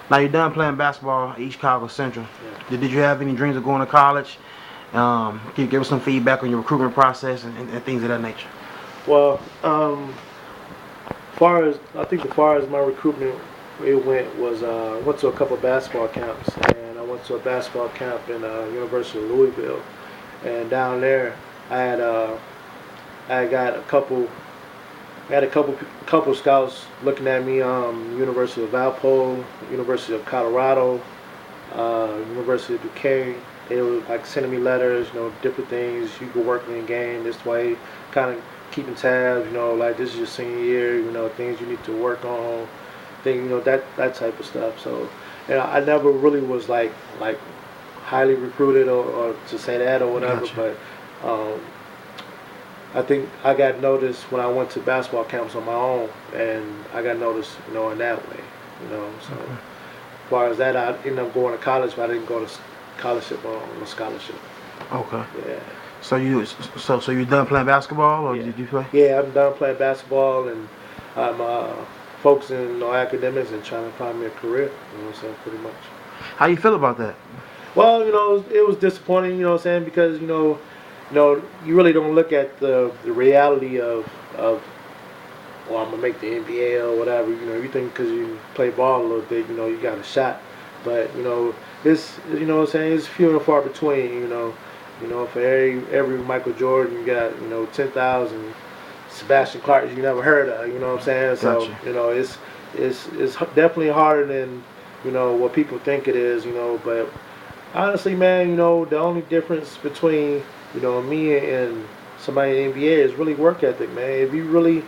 Now you're done playing basketball at East Chicago Central. Yeah. Did you have any dreams of going to college? Can you give us some feedback on your recruitment process and things of that nature? Well, far as I think, the far as my recruitment it went was I went to a couple of basketball camps, and I went to a basketball camp in University of Louisville, and down there I had I got a couple. I had a couple scouts looking at me. University of Valpo, University of Colorado, University of Duquesne. They were like sending me letters, different things. You could work in the game this way, kind of keeping tabs. Like this is your senior year. Things you need to work on, that type of stuff. So, I never really was like highly recruited or to say that or whatever, Gotcha. but. I think I got noticed when I went to basketball camps on my own, and I got noticed, in that way, So, Okay. as far as that, I ended up going to college, but I didn't go to scholarship on a scholarship. Okay. Yeah, So you done playing basketball or yeah, did you play? yeah. I'm done playing basketball, and I'm focusing on academics and trying to find me a career. What I'm saying, pretty much. How you feel about that? Well, it was disappointing. What I'm saying, because you really don't look at the reality of well, I'm gonna make the NBA or whatever. You think because you play ball a little bit, you got a shot. But it's what I'm saying, it's few and far between. For every Michael Jordan, you got 10,000 Sebastian Clark you never heard of. You know what I'm saying? So Gotcha. it's definitely harder than what people think it is. But honestly, man, the only difference between me and somebody in the NBA is really work ethic, man. If you really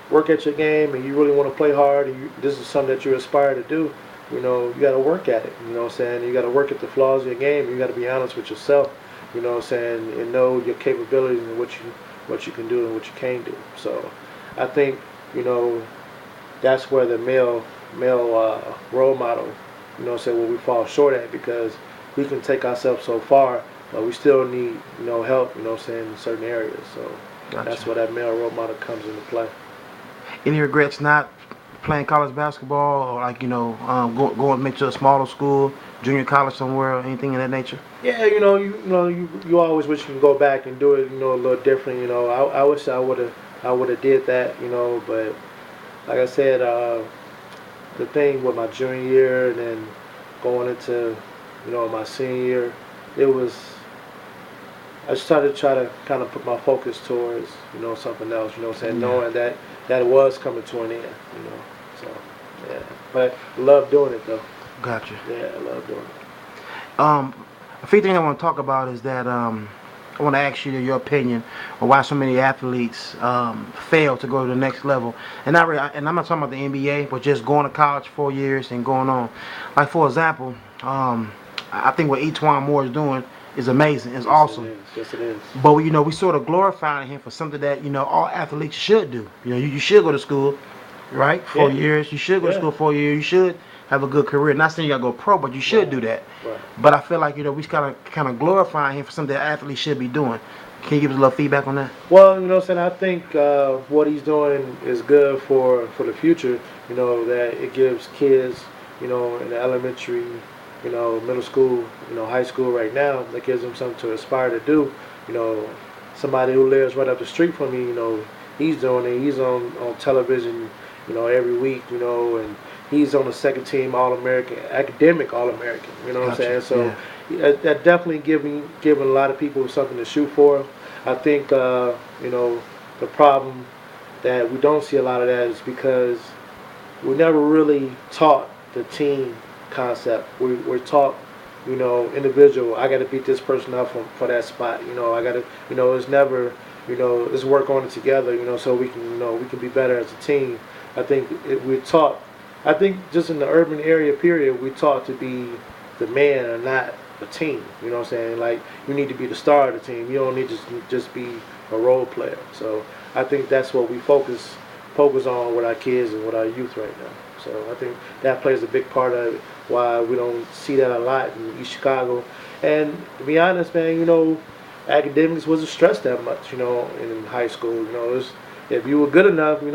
work at your game and you really want to play hard, and this is something that you aspire to do, you got to work at it. You know what I'm saying? You got to work at the flaws of your game. You got to be honest with yourself. You know what I'm saying? And know your capabilities and what you can do and what you can't do. So, I think that's where the male role model, where we fall short at, because we can take ourselves so far, but we still need help. In certain areas. So that's Gotcha. where that male role model comes into play. Any regrets not playing college basketball or like going maybe to a smaller school, junior college somewhere, or anything of that nature? Yeah, you always wish you can go back and do it, a little different. I wish I would have did that, but like I said, the thing with my junior year and then going into, my senior year, it was I started to try to kind of put my focus towards, something else, saying, Yeah. knowing that it was coming to an end, So, yeah. But I love doing it though. Gotcha. Yeah, I love doing it. Um, a few things I want to talk about is that I want to ask you your opinion on why so many athletes fail to go to the next level. And I'm not talking about the NBA, but just going to college 4 years and going on. Like for example, I think what Etwan Moore is doing is amazing. It's Yes, it awesome. is. Yes, it is. But we sort of glorifying him for something that all athletes should do. You should go to school, right? four Yeah, years. You should go to yeah, school 4 years. You should have a good career. Not saying you gotta go pro, but you should right, do that. right. But I feel like we kind of glorifying him for something that athletes should be doing. Can you give us a little feedback on that? Well, what I'm saying, I think what he's doing is good for the future. That it gives kids, in the elementary, middle school, high school right now, that gives them something to aspire to do. You know, somebody who lives right up the street from me, he's doing it. He's on television, every week, and he's on the second team All American, academic All American. You know what I'm Gotcha. saying? So Yeah. that definitely giving a lot of people something to shoot for. I think the problem that we don't see a lot of that is because we never really taught the team concept. We're taught, individual. I got to beat this person up for that spot. I got to, it's never, let's work on it together. So we can be better as a team. I think we're taught. I think just in the urban area, period, we're taught to be the man and not a team. You know what I'm saying? Like you need to be the star of the team. You don't need to just be a role player. So I think that's what we focus on with our kids and with our youth right now. So I think that plays a big part of it. Why we don't see that a lot in East Chicago. And to be honest, man, academics wasn't stressed that much, in high school. If you were good enough, you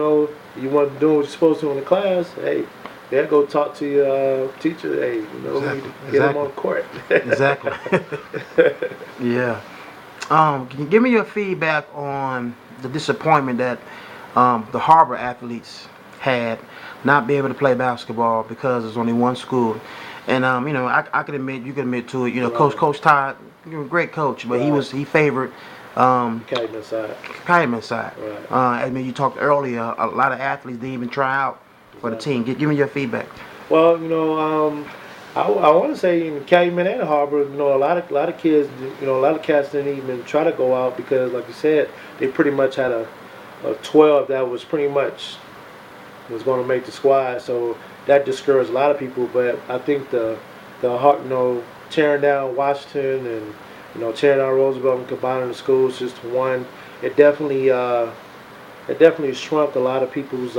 weren't doing what you're supposed to in the class. Hey, they'll go talk to your teacher. Hey, you know, we need to get them on the court. Exactly. Yeah. Can you give me your feedback on the disappointment that the Harbor athletes had not being able to play basketball because there's only one school? And you know, I can admit, you can admit to it. You know, Right. Coach Todd, you know, great coach, but Right. he favored Calumet side. Calumet side. Right. I mean, you talked earlier. A lot of athletes didn't even try out for the Exactly. team. Give me your feedback. Well, you know, I want to say in Calumet and Harbor, you know, a lot of kids, you know, a lot of cats didn't even try to go out because, like you said, they pretty much had a 12 that was pretty much was going to make the squad. So that discouraged a lot of people. But I think you know, tearing down Washington and you know tearing down Roosevelt and combining the schools just to one, it definitely shrunk a lot of people's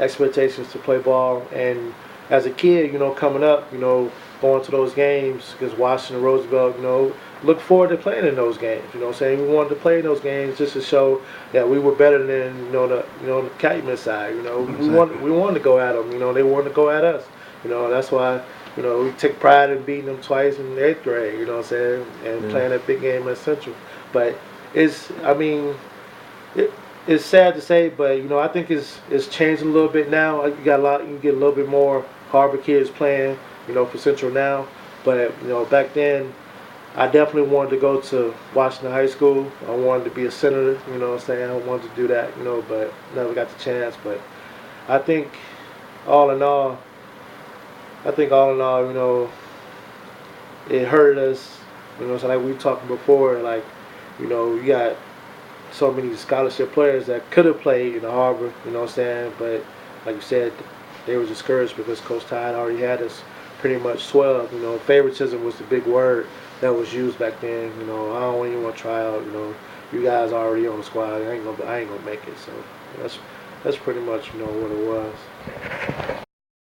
expectations to play ball. And as a kid, you know, coming up, you know, going to those games because Washington, Roosevelt, you know, look forward to playing in those games. You know what I'm saying? We wanted to play in those games just to show that we were better than, the Calumet side. You know, Exactly. we wanted to go at them. You know, they wanted to go at us. You know, that's why, you know, we take pride in beating them twice in the 8th grade, you know what I'm saying? And Yeah. playing that big game at Central. But I mean, it, it's sad to say, but you know, I think it's changing a little bit now. You get a little bit more Harbor kids playing, you know, for Central now. But you know, back then, I definitely wanted to go to Washington High School. I wanted to be a senator, you know what I'm saying? I wanted to do that, you know, but never got the chance. But I think, all in all, you know, it hurt us. You know, so like we were talking before, like, you know, you got so many scholarship players that could have played in the Harbor, you know what I'm saying? But like you said, they were discouraged because Coach Todd already had us pretty much 12. You know, favoritism was the big word that was used back then. You know, I don't even want to try out. You know, you guys already on the squad. I ain't gonna make it. So that's pretty much what it was.